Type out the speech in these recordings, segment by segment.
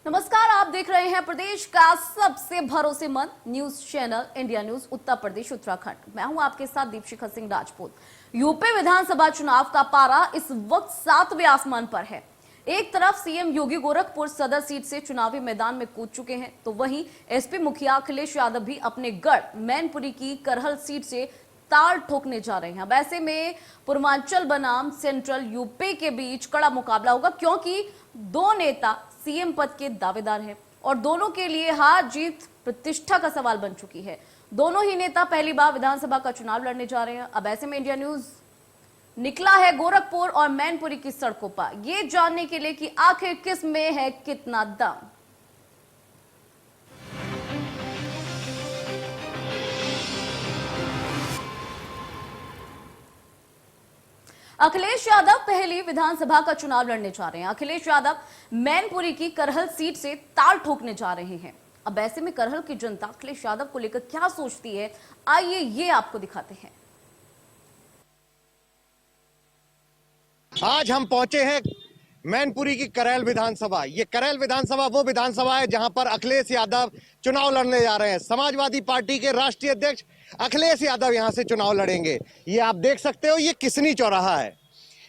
नमस्कार, आप देख रहे हैं प्रदेश का सबसे भरोसेमंद news channel India news Uttar Pradesh Uttarakhand. मैं हूं आपके साथ दीपशिखा सिंह राजपूत। यूपी विधानसभा चुनाव का पारा इस वक्त 7वें आसमान पर है। एक तरफ सीएम योगी गोरखपुर सदर सीट से चुनावी मैदान में कूद चुके हैं, तो वहीं एसपी मुखिया अखिलेश यादव भी अपने गढ़ मैनपुरी की करहल सीट से ताल ठोकने जा रहे हैं। अब ऐसे में पूर्वांचल बनाम सेंट्रल यूपी के बीच कड़ा मुकाबला होगा, क्योंकि दो नेता सीएम पद के दावेदार हैं और दोनों के लिए हार जीत प्रतिष्ठा का सवाल बन चुकी है। दोनों ही नेता पहली बार विधानसभा का चुनाव लड़ने जा रहे हैं। अब ऐसे में इंडिया न्यूज निकला है गोरखपुर और मैनपुरी की सड़कों पर, ये जानने के लिए कि आखिर किस में है कितना दम। अखिलेश यादव पहली विधानसभा का चुनाव लड़ने जा रहे हैं। अखिलेश यादव मैनपुरी की करहल सीट से ताल ठोकने जा रहे हैं। अब ऐसे में करहल की जनता अखिलेश यादव को लेकर क्या सोचती है, आइए ये आपको दिखाते हैं। आज हम पहुंचे हैं मैनपुरी की करैल विधानसभा। ये करैल विधानसभा वो विधानसभा है जहां पर अखिलेश यादव चुनाव लड़ने जा रहे हैं। समाजवादी पार्टी के राष्ट्रीय अध्यक्ष अखिलेश यादव यहां से चुनाव लड़ेंगे। ये आप देख सकते हो, ये किसनी चौराहा है।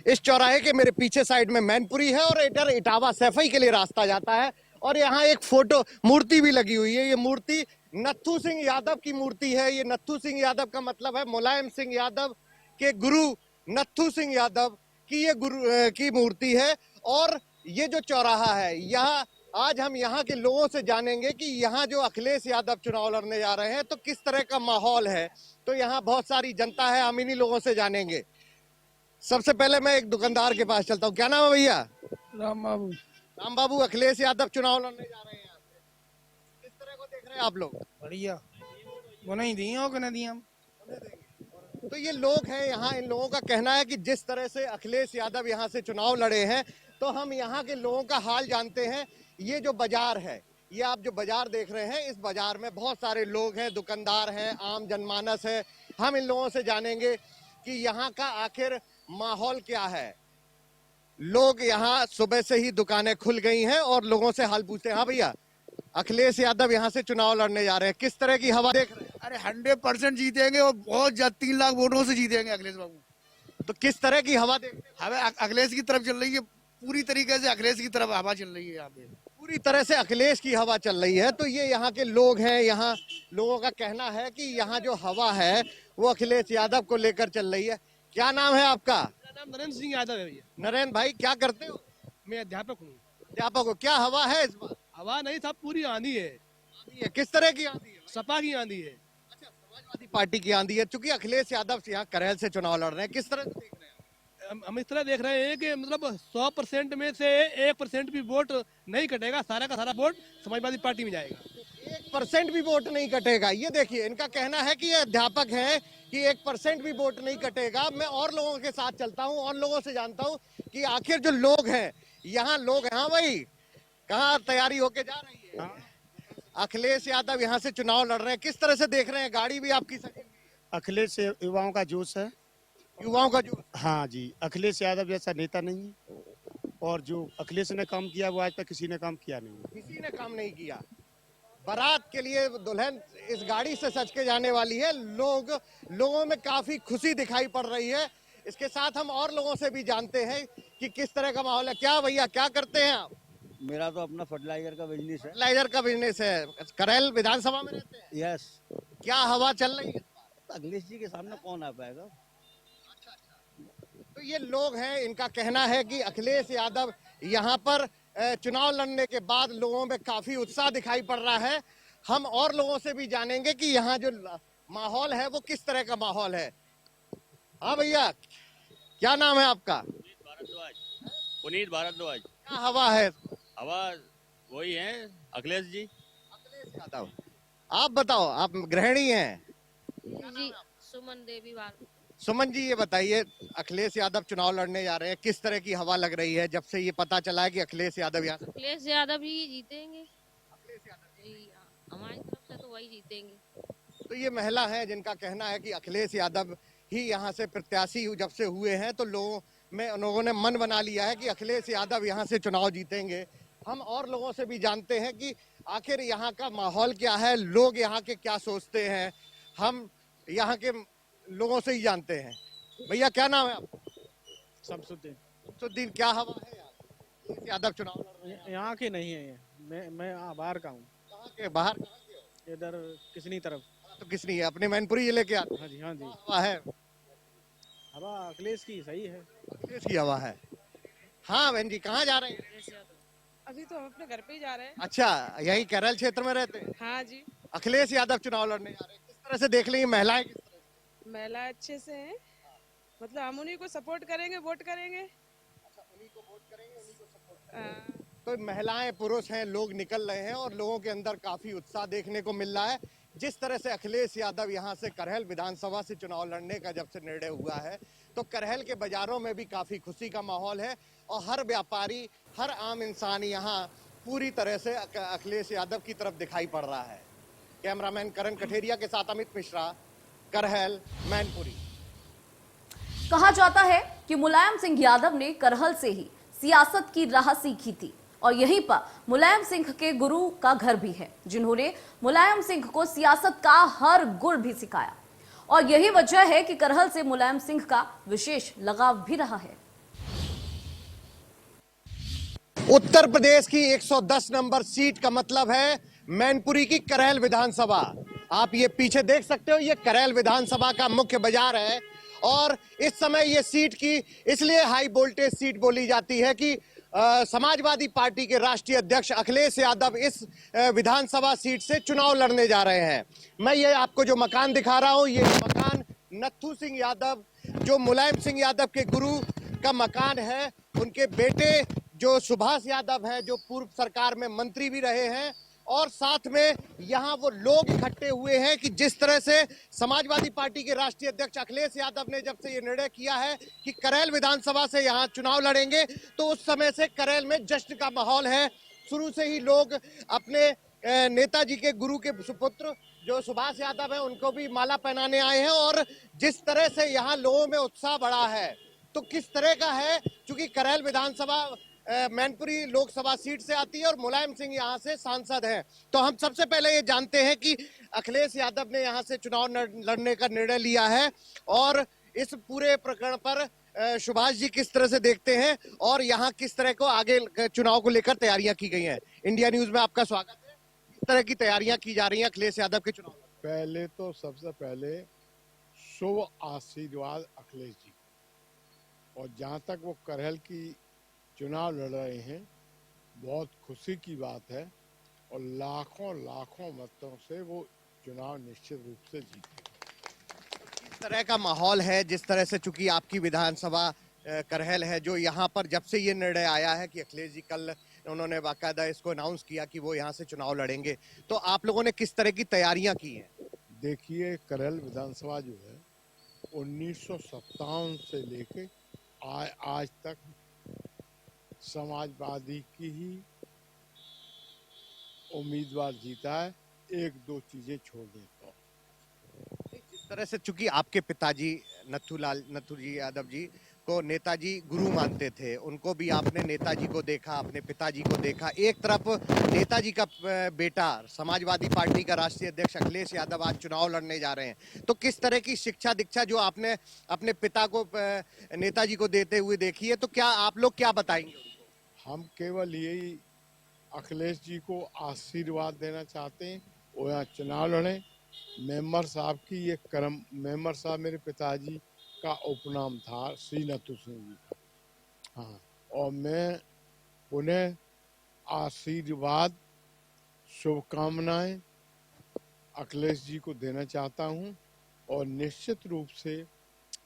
इस चौराहे के मेरे पीछे साइड में मैनपुरी है और इधर इटावा सैफई के लिए रास्ता जाता है। और यहाँ एक फोटो मूर्ति भी लगी हुई है। ये मूर्ति नत्थू सिंह यादव की मूर्ति है। ये नत्थू सिंह यादव का मतलब है मुलायम सिंह यादव के गुरु नत्थू सिंह यादव की ये गुरु की मूर्ति है। और ये जो चौराहा है, यहाँ आज हम यहाँ के लोगों से जानेंगे कि यहाँ जो अखिलेश यादव चुनाव लड़ने जा रहे हैं तो किस तरह का माहौल है। तो यहाँ बहुत सारी जनता है, हम इन्हीं लोगों से जानेंगे। सबसे पहले मैं एक दुकानदार के पास चलता हूँ। क्या नाम है भैया? राम बाबू। राम बाबू, अखिलेश यादव चुनाव लड़ने जा रहे हैं यहाँ से, किस तरह को देख रहे हैं आप लोग? बढ़िया, वो नहीं दिए हो कि नहीं दिए हम। तो ये लोग हैं यहाँ, इन लोगों का कहना है कि जिस तरह से अखिलेश यादव यहाँ से चुनाव लड़े हैं, तो हम यहाँ के लोगों का हाल जानते हैं। ये जो बाजार है, ये आप जो बाजार देख रहे हैं, इस बाजार में बहुत सारे लोग हैं, दुकानदार हैं, आम जनमानस है। हम इन लोगों से जानेंगे कि यहाँ का आखिर माहौल क्या है। लोग यहाँ सुबह से ही दुकानें खुल गई हैं और लोगों से हाल पूछते हैं। हाँ भैया, अखिलेश यादव यहाँ से चुनाव लड़ने जा रहे हैं, किस तरह की हवा देख रहे हैं? अरे 100% जीतेंगे और बहुत 3 लाख वोटों से जीतेंगे अखिलेश बाबू। तो किस तरह की हवा देख रहे हैं? हमें अखिलेश की तरफ चल रही है, पूरी तरीके से अखिलेश की तरफ हवा चल रही है यहाँ पे। पूरी तरह से अखिलेश की हवा चल रही है। तो ये यहाँ के लोग हैं, यहाँ लोगों का कहना है कि यहाँ जो हवा है वो अखिलेश यादव को लेकर चल रही है। क्या नाम है आपका? मेरा नाम नरेंद्र सिंह यादव है भैया। नरेंद्र भाई, क्या करते हो? मैं अध्यापक हूँ। अध्यापक हो। क्या हवा है इस बार? हवा नहीं था, पूरी आंधी है। आंधी है? किस तरह की आंधी है? सपा की आंधी है। अच्छा, समाजवादी पार्टी की आंधी है। चूंकि अखिलेश यादव यहाँ करैल से चुनाव लड़ रहे हैं, किस तरह से देख रहे हैं? हम इस तरह देख रहे हैं कि मतलब 100% में से 1% भी वोट नहीं कटेगा, सारा का सारा वोट समाजवादी पार्टी में जाएगा। 1% भी वोट नहीं कटेगा। ये देखिए, इनका कहना है कि ये अध्यापक हैं कि 1% भी वोट नहीं कटेगा। मैं और लोगों के साथ चलता हूँ और लोगों से जानता हूँ कि आखिर जो लोग हैं यहाँ, लोग हैं। हाँ भाई, कहाँ तैयारी होके जा रही है? अखिलेश यादव यहाँ से चुनाव लड़ रहे हैं, किस तरह से देख रहे हैं? गाड़ी भी आपकी सजी हुई है। अखिलेश युवाओं का जोश है। युवाओं का जो हाँ जी, अखिलेश यादव जैसा नेता नहीं है और जो अखिलेश ने काम किया वो आज तक किसी ने काम किया नहीं है। किसी ने काम नहीं किया। बारात के लिए दुल्हन इस गाड़ी से सज के जाने वाली है। लोगों में काफी खुशी दिखाई पड़ रही है। इसके साथ हम और लोगों से भी जानते हैं कि किस तरह का माहौल है। क्या भैया, क्या करते हैं आप? मेरा तो अपना फर्टिलाइजर का बिजनेस है। फर्टिलाइजर का बिजनेस है। करैल विधानसभा में रहते हैं। यस। क्या हवा चल रही है? अखिलेश जी के सामने कौन आ पाएगा? तो ये लोग हैं, इनका कहना है कि अखिलेश यादव यहाँ पर चुनाव लड़ने के बाद लोगों में काफी उत्साह दिखाई पड़ रहा है। हम और लोगों से भी जानेंगे कि यहाँ जो माहौल है वो किस तरह का माहौल है। हाँ भैया, क्या नाम है आपका? पुनीत भारद्वाज। क्या हवा है? हवा वही है, अखिलेश जी। अखिलेश यादव। आप बताओ, आप गृहिणी हैं? जी, सुमन देवी वाल। सुमन जी, ये बताइए, अखिलेश यादव चुनाव लड़ने जा रहे हैं, किस तरह की हवा लग रही है जब से ये पता चला है कि अखिलेश यादव यहाँ से? अखिलेश यादव ही जीतेंगे। अखिलेश यादव। जी हाँ, हमारी तरफ से तो वही जीतेंगे। तो ये महिला है जिनका कहना है कि अखिलेश यादव ही यहाँ से प्रत्याशी जब से हुए हैं तो लोगों ने मन बना लिया है कि अखिलेश यादव यहाँ से चुनाव जीतेंगे। हम और लोगों से भी जानते हैं कि आखिर यहाँ का माहौल क्या है, लोग यहाँ के क्या सोचते हैं, हम यहाँ के लोगों से ही जानते हैं। भैया क्या नाम है आपका? शमसुद्दीन, क्या हवा है यार? अखिलेश यादव चुनाव लड़ रहे हैं। यहाँ के नहीं है ये। मैं बाहर का हूँ, कहाँ के, बाहर कहाँ के हो? इधर किसनी तरफ। तो किस नहीं है, अपने मैनपुरी जिले के आते हाँ जी, हाँ जी। हैं। हवा है, हवा अखिलेश की सही है। अखिलेश की हवा है। हाँ बहन जी, कहाँ जा रहे हैं? अभी तो हम अपने घर पे ही जा रहे हैं। अच्छा, यही केरल क्षेत्र में रहते हैं। हाँ जी, अखिलेश यादव चुनाव लड़ने जा रहे हैं, किस तरह से देख रही हैं महिलाएं, किस तरह से? महिला अच्छे से हैं। मतलब हम उन्हीं को सपोर्ट करेंगे, वोट करेंगे। उन्हीं को वोट करेंगे, उन्हीं को सपोर्ट हाँ। तो महिलाएं पुरुष हैं, लोग निकल रहे हैं और लोगों के अंदर काफी उत्साह देखने को मिल रहा है। जिस तरह से अखिलेश यादव यहां से करहल विधानसभा से चुनाव लड़ने का जब से निर्णय हुआ है, तो करहल के बाजारों में भी काफी खुशी का माहौल है और हर व्यापारी, हर आम इंसान यहां पूरी तरह से अखिलेश यादव की तरफ दिखाई पड़ रहा है। कैमरामैन करण कठेरिया के साथ अमित मिश्रा, करहल, मैनपुरी। कहा जाता है कि मुलायम सिंह यादव ने करहल से ही सियासत की राह सीखी थी और यहीं पर मुलायम सिंह के गुरु का घर भी है, जिन्होंने मुलायम सिंह को सियासत का हर गुण भी सिखाया और यही वजह है कि करहल से मुलायम सिंह का विशेष लगाव भी रहा है। उत्तर प्रदेश की 110 नंबर सीट का मतलब है मैनपुरी की करहल विधानसभा। आप ये पीछे देख सकते हो, ये करहल विधानसभा का मुख्य बाजार है और इस समय ये सीट की इसलिए हाई वोल्टेज सीट बोली जाती है कि समाजवादी पार्टी के राष्ट्रीय अध्यक्ष अखिलेश यादव इस विधानसभा सीट से चुनाव लड़ने जा रहे हैं। मैं ये आपको जो मकान दिखा रहा हूं, ये मकान नत्थू सिंह यादव, जो मुलायम सिंह यादव के गुरु का मकान है, उनके बेटे जो सुभाष यादव हैं, जो पूर्व सरकार में मंत्री भी रहे हैं, और साथ में यहाँ वो लोग इकट्ठे हुए हैं कि जिस तरह से समाजवादी पार्टी के राष्ट्रीय अध्यक्ष अखिलेश यादव ने जब से ये निर्णय किया है कि करैल विधानसभा से यहाँ चुनाव लड़ेंगे, तो उस समय से करैल में जश्न का माहौल है। शुरू से ही लोग अपने नेताजी के गुरु के सुपुत्र जो सुभाष यादव है उनको भी माला पहनाने आए हैं और जिस तरह से यहाँ लोगों में उत्साह बढ़ा है, तो किस तरह का है, चूंकि करैल विधानसभा मैनपुरी लोकसभा सीट से आती है और मुलायम सिंह यहाँ से सांसद हैं, तो हम सबसे पहले ये जानते हैं कि अखिलेश यादव ने यहाँ से चुनाव लड़ने का निर्णय लिया है और इस पूरे प्रकरण पर सुभाष जी किस तरह से देखते हैं और यहाँ किस तरह को आगे चुनाव को लेकर तैयारियां की गई हैं। इंडिया न्यूज में आपका स्वागत है। किस तरह की तैयारियां की जा रही हैं अखिलेश यादव के चुनाव? पहले तो सबसे पहले शुभ आशीर्वाद अखिलेश जी, और जहाँ तक वो करहल की चुनाव लड़ रहे हैं, बहुत खुशी की बात है और लाखों लाखों मतों से वो चुनाव निश्चित रूप से जीते। किस तरह का माहौल है, जिस तरह से चूंकि आपकी विधानसभा करहल है, जो यहाँ पर जब से ये निर्णय आया है कि अखिलेश जी, कल उन्होंने बाकायदा इसको अनाउंस किया कि वो यहाँ से चुनाव लड़ेंगे, तो आप लोगों ने किस तरह की तैयारियां की हैं? देखिए, करहल विधानसभा जो है 1957 से लेके आज तक समाजवादी की ही उम्मीदवार जीता है, एक दो चीजें छोड़ देता हूँ। जिस तरह से चूंकि आपके पिताजी नत्थू जी यादव जी को नेताजी गुरु मानते थे, उनको भी आपने नेताजी को देखा, अपने पिताजी को देखा, एक तरफ नेताजी का बेटा समाजवादी पार्टी का राष्ट्रीय अध्यक्ष अखिलेश यादव आज चुनाव लड़ने जा रहे हैं, तो किस तरह की शिक्षा दीक्षा जो आपने अपने पिता को नेताजी को देते हुए देखी है, तो क्या आप लोग क्या बताएंगे? हम केवल यही अखिलेश जी को आशीर्वाद देना चाहते हैं, वो यहाँ चुनाव लड़े। मेंबर साहब की ये कर्म, मेंबर साहब मेरे पिताजी का उपनाम था, श्री नत्थू सिंह जी का। हाँ, और मैं उन्हें आशीर्वाद, शुभकामनाएं अखिलेश जी को देना चाहता हूं और निश्चित रूप से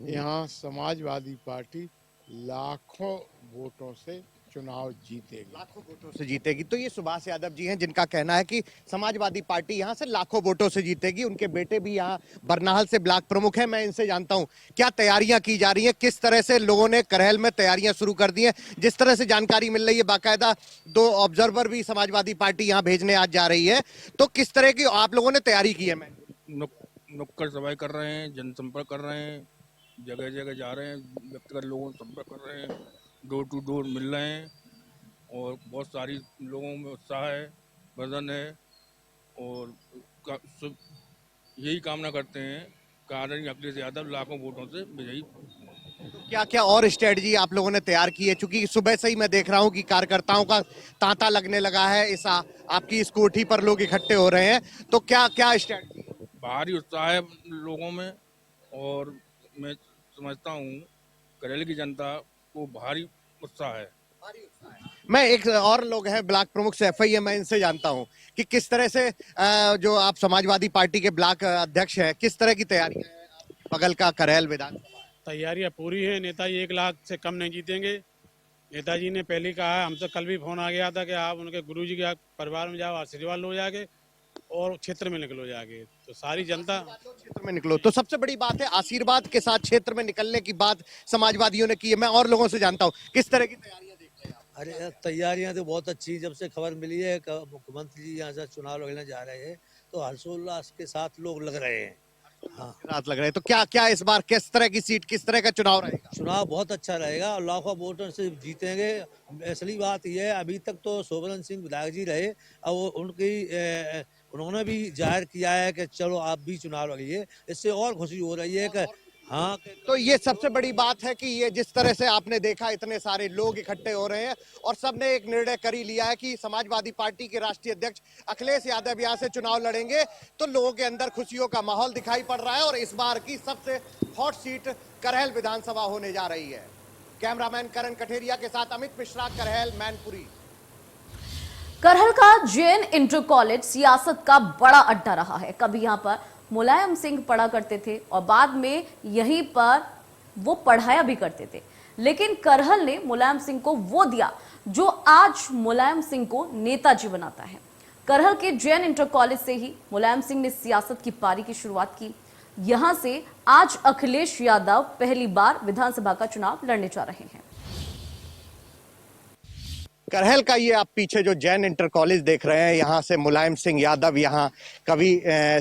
यहाँ समाजवादी पार्टी लाखों वोटों से चुनाव जीतेगी, लाखों वोटों से जीतेगी। तो ये सुभाष यादव जी हैं, जिनका कहना है कि समाजवादी पार्टी यहाँ से लाखों वोटों से जीतेगी। उनके बेटे भी यहाँ बरनाहल से ब्लॉक प्रमुख हैं। मैं इनसे जानता हूँ क्या तैयारियां की जा रही हैं, किस तरह से लोगों ने करहल में तैयारियां शुरू कर दी हैं। जिस तरह से जानकारी मिल रही है, बाकायदा 2 ऑब्जर्वर भी समाजवादी पार्टी यहाँ भेजने आज जा रही है, तो किस तरह की आप लोगों ने तैयारी की है? मैं नुक्कड़ सभाएं कर रहे हैं, जनसंपर्क कर रहे हैं, जगह जगह जा रहे हैं, व्यक्तिगत लोगों से संपर्क कर रहे हैं, डोर टू डोर मिल रहे हैं और बहुत सारी लोगों में उत्साह है, वजन है और यही कामना करते हैं कि आदरणीय अखिलेश यादव लाखों वोटों से विजयी। क्या क्या और स्ट्रेटजी आप लोगों ने तैयार की है? क्योंकि सुबह से ही मैं देख रहा हूं कि कार्यकर्ताओं का तांता लगने लगा है, आपकी इस कोठी पर लोग इकट्ठे हो रहे हैं, तो क्या क्या स्ट्रेटजी? भारी उत्साह है लोगों में और मैं समझता हूँ करेली की जनता को भारी उत्साह है। मैं एक और लोग हैं ब्लॉक प्रमुख सैफई है, मैं इनसे जानता हूं कि किस तरह से जो आप समाजवादी पार्टी के ब्लॉक अध्यक्ष हैं, किस तरह की तैयारियां हैं बगल का करेल विधानसभा? तैयारियां पूरी है। नेताजी 1 लाख से कम नहीं जीतेंगे। नेताजी ने पहले कहा है, हमसे कल भी फोन आ गया था कि आप उनके गुरुजी के परिवार में जाओ, आशीर्वाद लो जाके और क्षेत्र में निकलो जाके। तो सारी जनता क्षेत्र में निकलो। तो सबसे बड़ी बात है आशीर्वाद के साथ क्षेत्र में निकलने की बात समाजवादियों ने की है। मैं और लोगों से जानता हूँ किस तरह की तैयारियां देखते हैं आप? अरे तैयारियां तो बहुत अच्छी, जब से खबर मिली है कि मुख्यमंत्री जी यहाँ से चुनाव लड़ने जा रहे हैं तो हर्षोल्लास के साथ लोग लग रहे हैं। हाँ, रात लग रहे हैं। तो क्या क्या इस बार किस तरह की सीट, किस तरह का चुनाव रहेगा? चुनाव बहुत अच्छा रहेगा और लाखों वोटर से जीतेंगे। असली बात यह है, अभी तक तो शोभन सिंह विधायक जी रहे, और उन्होंने भी जाहिर किया है कि चलो आप भी चुनाव लड़िए। इससे और खुशी हो रही है कि हाँ। तो ये सबसे बड़ी बात है कि ये जिस तरह से आपने देखा इतने सारे लोग इकट्ठे हो रहे हैं और सबने एक निर्णय कर ही लिया है कि समाजवादी पार्टी के राष्ट्रीय अध्यक्ष अखिलेश यादव यहाँ से चुनाव लड़ेंगे, तो लोगों के अंदर खुशियों का माहौल दिखाई पड़ रहा है और इस बार की सबसे हॉट सीट करहेल विधानसभा होने जा रही है। कैमरामैन करण कठेरिया के साथ अमित मिश्रा, करहेल, मैनपुरी। करहल का जैन इंटर कॉलेज सियासत का बड़ा अड्डा रहा है। कभी यहाँ पर मुलायम सिंह पढ़ा करते थे और बाद में यहीं पर वो पढ़ाया भी करते थे, लेकिन करहल ने मुलायम सिंह को वो दिया जो आज मुलायम सिंह को नेताजी बनाता है। करहल के जैन इंटर कॉलेज से ही मुलायम सिंह ने सियासत की पारी की शुरुआत की। यहां से आज अखिलेश यादव पहली बार विधानसभा का चुनाव लड़ने जा रहे हैं। करहल का ये आप पीछे जो जैन इंटर कॉलेज देख रहे हैं, यहाँ से मुलायम सिंह यादव यहाँ कवि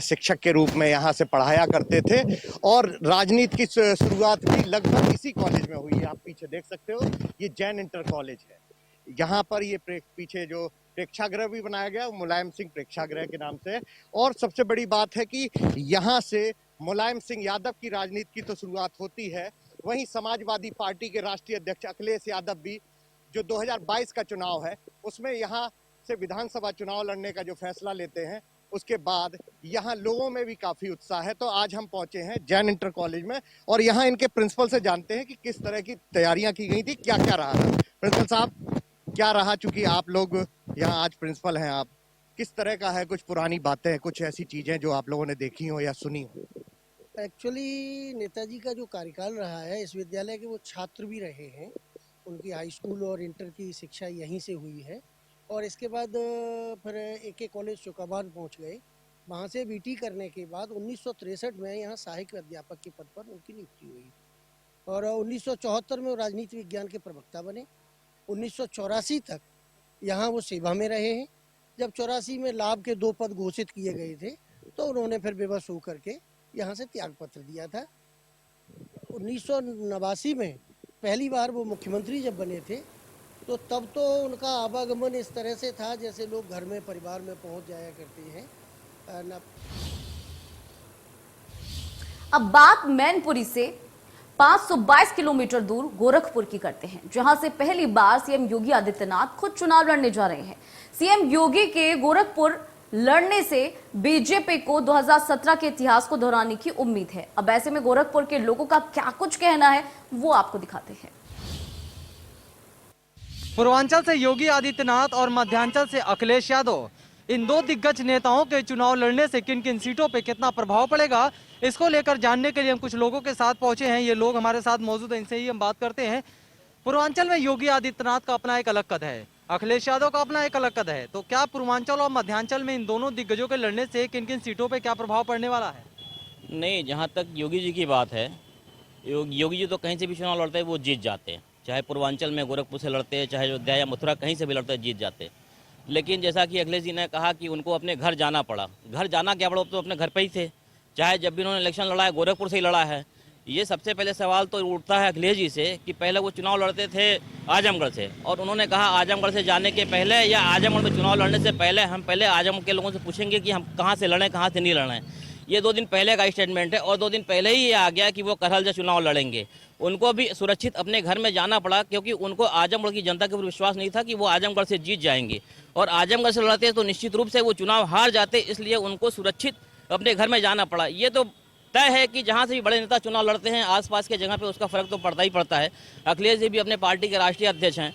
शिक्षक के रूप में यहाँ से पढ़ाया करते थे और राजनीति की शुरुआत भी लगभग इसी कॉलेज में हुई है। आप पीछे देख सकते हो, ये जैन इंटर कॉलेज है। यहाँ पर ये पीछे जो प्रेक्षागृह भी बनाया गया मुलायम सिंह प्रेक्षागृह के नाम से। और सबसे बड़ी बात है कि यहाँ से मुलायम सिंह यादव की राजनीति की तो शुरुआत होती है, वहीं समाजवादी पार्टी के राष्ट्रीय अध्यक्ष अखिलेश यादव भी जो 2022 का चुनाव है उसमें यहाँ से विधानसभा चुनाव लड़ने का जो फैसला लेते हैं, उसके बाद यहाँ लोगों में भी काफी उत्साह है। तो आज हम पहुंचे हैं जैन इंटर कॉलेज में और यहाँ इनके प्रिंसिपल से जानते हैं कि किस तरह की तैयारियां की गई थी, क्या क्या रहा था। प्रिंसिपल साहब, क्या रहा? चूंकि आप लोग यहाँ आज प्रिंसिपल हैं, आप किस तरह का है, कुछ पुरानी बातें, कुछ ऐसी चीजें जो आप लोगों ने देखी हो या सुनी हो? एक्चुअली नेताजी का जो कार्यकाल रहा है, इस विद्यालय के वो छात्र भी रहे हैं। उनकी हाई स्कूल और इंटर की शिक्षा यहीं से हुई है और इसके बाद फिर AK कॉलेज चौकाबान पहुंच गए। वहां से BT करने के बाद 1963 में यहाँ सहायक अध्यापक के पद पर उनकी नियुक्ति हुई और 1974 में वो राजनीति विज्ञान के प्रवक्ता बने। 1984 तक यहाँ वो सेवा में रहे हैं। जब 84 में लाभ के 2 पद घोषित किए गए थे तो उन्होंने फिर बेबस होकर के यहाँ से त्याग पत्र दिया था। 1989 में पहली बार वो मुख्यमंत्री जब बने थे तो तब तो उनका आवागमन इस तरह से था जैसे लोग घर में परिवार में पहुंच जाया करते हैं। अब बात मैनपुरी से 522 किलोमीटर दूर गोरखपुर की करते हैं, जहां से पहली बार सीएम योगी आदित्यनाथ खुद चुनाव लड़ने जा रहे हैं। सीएम योगी के गोरखपुर लड़ने से बीजेपी को 2017 के इतिहास को दोहराने की उम्मीद है। अब ऐसे में गोरखपुर के लोगों का क्या कुछ कहना है वो आपको दिखाते हैं। पूर्वांचल से योगी आदित्यनाथ और मध्यांचल से अखिलेश यादव, इन 2 दिग्गज नेताओं के चुनाव लड़ने से किन किन सीटों पे कितना प्रभाव पड़ेगा, इसको लेकर जानने के लिए हम कुछ लोगों के साथ पहुंचे हैं। ये लोग हमारे साथ मौजूद हैं, इनसे ही हम बात करते हैं। पूर्वांचल में योगी आदित्यनाथ का अपना एक अलग कद है, अखिलेश यादव का अपना एक अलग कद है, तो क्या पूर्वांचल और मध्यांचल में इन दोनों दिग्गजों के लड़ने से किन किन सीटों पे क्या प्रभाव पड़ने वाला है? नहीं, जहाँ तक योगी जी की बात है, योगी जी तो कहीं से भी चुनाव लड़ते हैं वो जीत जाते हैं। चाहे पूर्वांचल में गोरखपुर से लड़ते हैं, चाहे अयोध्या या मथुरा कहीं से भी लड़ते हैं, जीत जाते हैं। लेकिन जैसा कि अखिलेश जी ने कहा कि उनको अपने घर जाना पड़ा, घर जाना क्या पड़ा, तो अपने घर पर ही थे। चाहे जब भी उन्होंने इलेक्शन लड़ा है गोरखपुर से ही लड़ा है, ये सबसे पहले सवाल तो उठता है अखिलेश जी से कि पहले वो चुनाव लड़ते थे आजमगढ़ से, और उन्होंने कहा आजमगढ़ से जाने के पहले या आजमगढ़ में चुनाव लड़ने से पहले हम पहले आजमगढ़ के लोगों से पूछेंगे कि हम कहाँ से लड़ें, कहाँ से नहीं लड़ें। ये 2 दिन पहले का स्टेटमेंट है, और 2 दिन पहले ही ये आ गया कि वो करहल से चुनाव लड़ेंगे। उनको भी सुरक्षित अपने घर में जाना पड़ा, क्योंकि उनको आजमगढ़ की जनता के ऊपर विश्वास नहीं था कि वो आजमगढ़ से जीत जाएंगे, और आजमगढ़ से लड़ते तो निश्चित रूप से वो चुनाव हार जाते, इसलिए उनको सुरक्षित अपने घर में जाना पड़ा। ये तो तय है कि जहाँ से भी बड़े नेता चुनाव लड़ते हैं आसपास के जगह पे उसका फर्क तो पड़ता ही पड़ता है। अखिलेश जी भी अपने पार्टी के राष्ट्रीय अध्यक्ष हैं।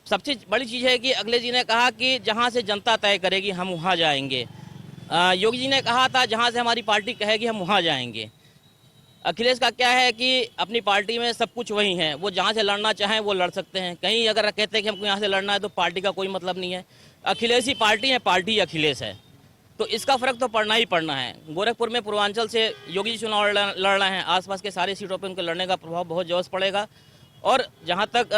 सबसे बड़ी चीज़ है कि अखिलेश जी ने कहा कि जहाँ से जनता तय करेगी हम वहाँ जाएंगे। योगी जी ने कहा था जहाँ से हमारी पार्टी कहेगी हम वहाँ जाएंगे। अखिलेश का क्या है कि अपनी पार्टी में सब कुछ वही है, वो जहाँ से लड़ना चाहें वो लड़ सकते हैं। कहीं अगर कहते हैं कि हमको यहाँ से लड़ना है तो पार्टी का कोई मतलब नहीं है। अखिलेश ही पार्टी है, पार्टी अखिलेश है, तो इसका फर्क तो पड़ना ही पड़ना है। गोरखपुर में पूर्वांचल से योगी जी चुनाव लड़ रहे हैं, आसपास के सारी सीटों पर उनके लड़ने का प्रभाव बहुत जोश पड़ेगा। और जहाँ तक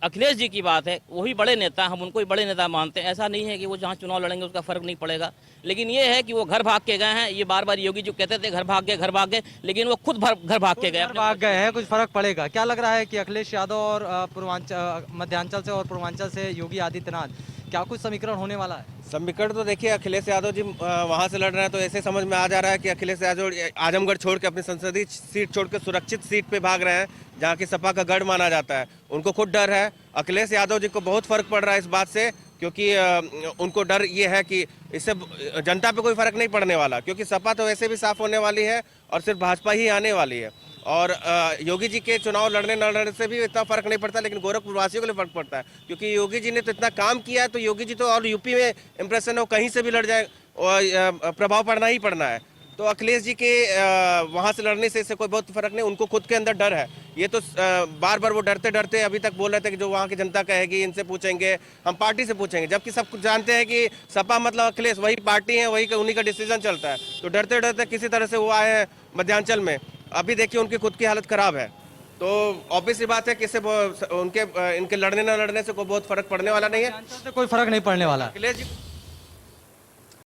अखिलेश जी की बात है, वही बड़े नेता, हम उनको ही बड़े नेता मानते हैं। ऐसा नहीं है कि वो जहाँ चुनाव लड़ेंगे उसका फर्क नहीं पड़ेगा, लेकिन ये है कि वो घर भाग के गए हैं। ये बार बार योगी जो कहते थे घर भाग गए, लेकिन वो खुद घर भाग के गए हैं। कुछ फर्क पड़ेगा क्या लग रहा है कि अखिलेश यादव और पूर्वांचल, मध्यांचल से और पूर्वांचल से योगी आदित्यनाथ, क्या कुछ समीकरण होने वाला है? समीकरण तो देखिए, अखिलेश यादव जी वहाँ से लड़ रहे हैं तो ऐसे समझ में आ जा रहा है कि अखिलेश यादव आजमगढ़ छोड़ के अपनी संसदीय सीट छोड़ के सुरक्षित सीट पे भाग रहे हैं, जहाँ की सपा का गढ़ माना जाता है। उनको खुद डर है, अखिलेश यादव जी को बहुत फर्क पड़ रहा है इस बात से, क्योंकि उनको डर ये है कि इससे जनता पे कोई फर्क नहीं पड़ने वाला, क्योंकि सपा तो वैसे भी साफ होने वाली है और सिर्फ भाजपा ही आने वाली है। और योगी जी के चुनाव लड़ने न लड़ने से भी इतना फर्क नहीं पड़ता, लेकिन गोरखपुर वासियों को लिए फर्क पड़ता है, क्योंकि योगी जी ने तो इतना काम किया है। तो योगी जी तो और यूपी में इम्प्रेशन है, वो कहीं से भी लड़ जाए और प्रभाव पड़ना ही पड़ना है। तो अखिलेश जी के वहाँ से लड़ने से इससे कोई बहुत फर्क नहीं, उनको खुद के अंदर डर है। ये तो बार बार वो डरते डरते अभी तक बोल रहे थे कि जो वहाँ की जनता कहेगी इनसे पूछेंगे, हम पार्टी से पूछेंगे, जबकि सब कुछ जानते हैं कि सपा मतलब अखिलेश वही पार्टी है, वही उन्हीं का डिसीजन चलता है। तो डरते डरते किसी तरह से वो आए हैं मध्यांचल में। अभी देखिए उनकी खुद की हालत खराब है, तो ऑब्वियस सी बात है कि इससे उनके इनके लड़ने न लड़ने से कोई बहुत फर्क पड़ने वाला नहीं है। कोई फर्क नहीं पड़ने वाला। अखिलेश जी